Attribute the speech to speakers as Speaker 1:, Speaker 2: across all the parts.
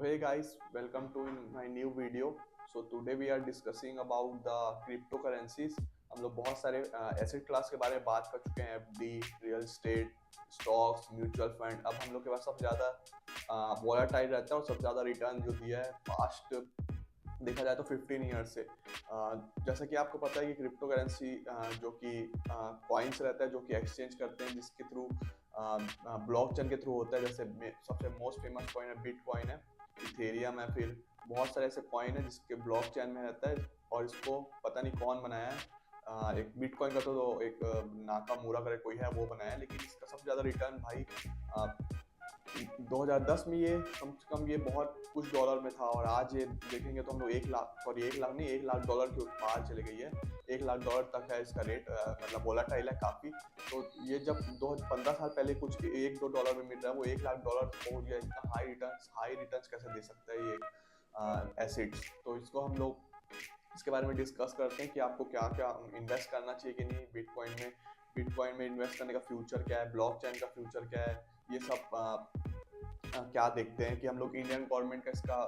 Speaker 1: Hey guys, welcome to my new video. So today we are discussing about the cryptocurrencies. हम लोग बहुत सारे asset class के बारे में बात कर चुके हैं, FD, real estate, stocks, mutual fund. अब हम लोग के पास सबसे ज़्यादा वॉलेटाइल रहता है और सबसे ज़्यादा रिटर्न जो दिया है पास्ट देखा जाए तो 15 ईयर्स से। जैसा कि आपको पता है कि क्रिप्टो करेंसी जो कि कॉइन्स रहता है जो कि एक्सचेंज करते हैं, जिसके थ्रू ब्लॉकचेन के थ्रू होता है। जैसे सबसे मोस्ट फेमस कॉइन है बिटकॉइन है, इथेरियम है, फिर बहुत सारे ऐसे कॉइन है जिसके ब्लॉकचेन में रहता है और इसको पता नहीं कौन बनाया है। एक बिटकॉइन का तो एक नाकामुरा करे कोई है वो बनाया है, लेकिन इसका सबसे ज़्यादा रिटर्न भाई 2010 में ये कम से कम ये बहुत कुछ डॉलर में था, और आज ये देखेंगे तो हम लोग 1 लाख, और 1 लाख नहीं, 1 लाख डॉलर के पार चले गई है। 1 लाख डॉलर तक है इसका रेट, मतलब वोलाटाइल है काफ़ी। तो ये जब 15 साल पहले कुछ 1-2 डॉलर में मिल रहा है, वो 1 लाख डॉलर पहुंच गया। इतना हाई रिटर्न कैसे दे सकता है ये एसिड्स? तो इसको हम लोग इसके बारे में डिस्कस करते हैं कि आपको क्या क्या इन्वेस्ट करना चाहिए कि नहीं बिटकॉइन में इन्वेस्ट करने का फ्यूचर क्या है, ब्लॉकचेन का फ्यूचर क्या है, ये सब क्या देखते हैं कि हम लोग इंडियन गवर्नमेंट का इसका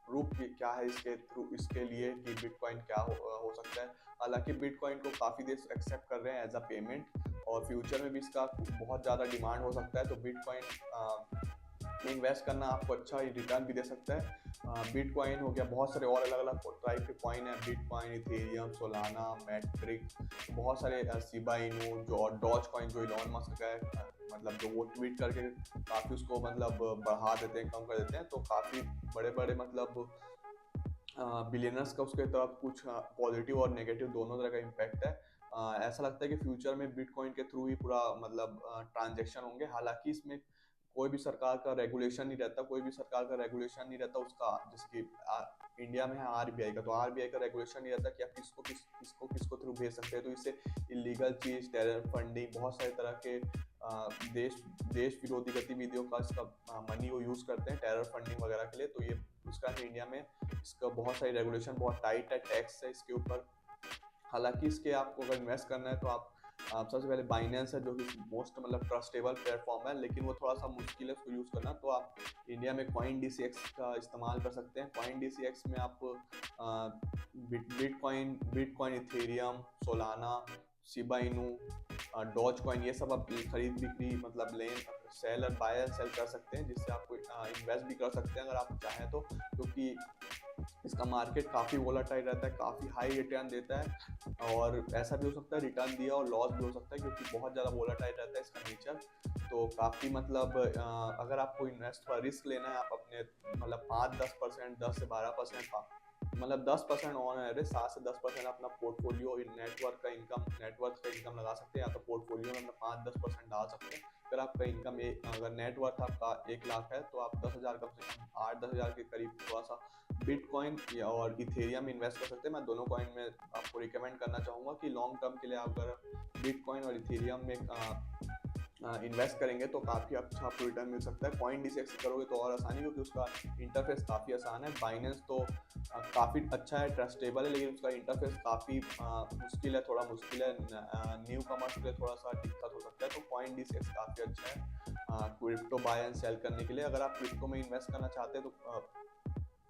Speaker 1: रूप क्या है इसके थ्रू, इसके लिए कि बिटकॉइन क्या हो सकता है। हालांकि बिटकॉइन को काफ़ी देश एक्सेप्ट कर रहे हैं एज अ पेमेंट, और फ्यूचर में भी इसका बहुत ज़्यादा डिमांड हो सकता है। तो बिटकॉइन में इन्वेस्ट करना आपको अच्छा रिटर्न भी दे सकता है। बिटकॉइन हो गया, बहुत सारे और अलग अलग टाइप के कॉइन है, बिटकॉइन, इथेरियम, सोलाना, मैट्रिक, बहुत सारे शिबा इनू जो, और डॉज कॉइन जो इलॉन मस्क का है, मतलब जो वो ट्वीट करके काफ़ी उसको मतलब बढ़ा देते हैं, कम कर देते हैं। तो काफ़ी बड़े बड़े मतलब बिलियनर्स का उसके तरफ कुछ पॉजिटिव और नेगेटिव दोनों तरह का इम्पैक्ट है। ऐसा लगता है कि फ्यूचर में बिटकॉइन के थ्रू ही पूरा मतलब ट्रांजैक्शन होंगे। हालांकि इसमें कोई भी सरकार का रेगुलेशन नहीं रहता, कोई भी सरकार का रेगुलेशन नहीं रहता उसका। जैसे कि इंडिया में है आरबीआई का, तो आरबीआई का रेगुलेशन नहीं रहता कि आप किसको थ्रू भेज सकते हैं। तो इससे इलीगल चीज, टेरर फंडिंग, बहुत सारे तरह के देश देश विरोधी गतिविधियों का इसका मनी वो यूज करते हैं टेरर फंडिंग वगैरह के लिए। तो ये उसका इंडिया में इसका बहुत सारी रेगुलेशन, बहुत टाइट है, टैक्स है इसके ऊपर। हालांकि इसके आपको अगर इन्वेस्ट करना है तो आप सबसे पहले बाइनेंस है जो कि मोस्ट मतलब ट्रस्टेबल प्लेटफॉर्म है, लेकिन वो थोड़ा सा मुश्किल है उसको यूज़ करना। तो आप इंडिया में कॉइन DCX का इस्तेमाल कर सकते हैं। कॉइन DCX में आप bitcoin, Ethereum, Solana, Shiba Inu, Doge coin, ये सब आप खरीद बिक्री मतलब लेन सेल और बाय एंड सेल कर सकते हैं, जिससे आप इन्वेस्ट भी कर सकते हैं अगर आप चाहें तो। क्योंकि इसका मार्केट काफ़ी वोलाटाइल रहता है, काफ़ी हाई रिटर्न देता है, और ऐसा भी हो सकता है रिटर्न दिया और लॉस भी हो सकता है, क्योंकि बहुत ज़्यादा वोलाटाइल रहता है इसका नेचर। तो काफ़ी मतलब अगर आपको इन्वेस्ट पर रिस्क लेना है, आप अपने मतलब 5-10%, 10 से 12%, मतलब 10% ऑन एवरेज, 7 से 10% अपना पोर्टफोलियो नेटवर्थ का इनकम लगा सकते हैं, या तो पोर्टफोलियो में अपना 5-10% डाल सकते हैं। अगर आपका इनकम अगर नेटवर्थ आपका 1 लाख है, तो आप 10,000, कम से कम 8-10,000 के करीब थोड़ा सा बिटकॉइन और इथेरियम में इन्वेस्ट कर सकते हैं। मैं दोनों कॉइन में आपको रिकमेंड करना चाहूँगा कि लॉन्ग टर्म के लिए आप अगर बिटकॉइन और इथेरियम में इन्वेस्ट करेंगे तो काफ़ी अच्छा आपको रिटर्न मिल सकता है। कॉइन DCX करोगे तो और आसानी, क्योंकि उसका इंटरफेस काफ़ी आसान है। बाइनेंस तो काफ़ी अच्छा है, ट्रस्टेबल है, लेकिन उसका इंटरफेस काफ़ी मुश्किल है, थोड़ा मुश्किल है। न्यू कमर्स के लिए थोड़ा सा दिक्कत हो सकता है। तो कॉइन DCX काफ़ी अच्छा है क्रिप्टो बाय एंड सेल करने के लिए। अगर आप क्रिप्टो में इन्वेस्ट करना चाहते हैं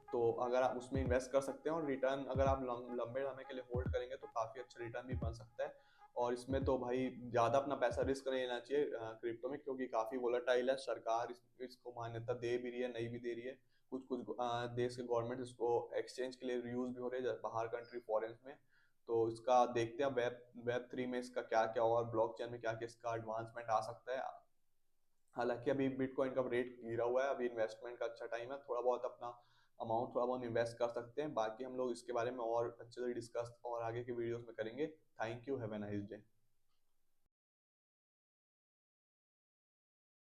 Speaker 1: तो अगर आप उसमें इन्वेस्ट कर सकते हैं, और रिटर्न अगर आप लंबे समय के लिए होल्ड करेंगे तो काफ़ी अच्छा रिटर्न भी बन सकता है। और इसमें तो भाई ज़्यादा अपना पैसा रिस्क नहीं लेना चाहिए क्रिप्टो में, क्योंकि काफ़ी वोलेटाइल है। सरकार इसको मान्यता दे भी रही है, नहीं भी दे रही है। कुछ कुछ देश के गवर्नमेंट इसको एक्सचेंज के लिए यूज़ भी हो रही है बाहर कंट्री, फॉरेन में। तो इसका देखते हैं वेब 3 में इसका क्या क्या, और ब्लॉकचेन में क्या क्या इसका एडवांसमेंट आ सकता है। हालांकि अभी बिटकॉइन का रेट गिरा हुआ है, अभी इन्वेस्टमेंट का अच्छा टाइम है, थोड़ा बहुत अपना अमाउंट थोड़ा बहुत इन्वेस्ट कर सकते हैं। बाकी हम लोग इसके बारे में और अच्छे से डिस्कस और आगे के वीडियोस में करेंगे। Thank you, have a nice day.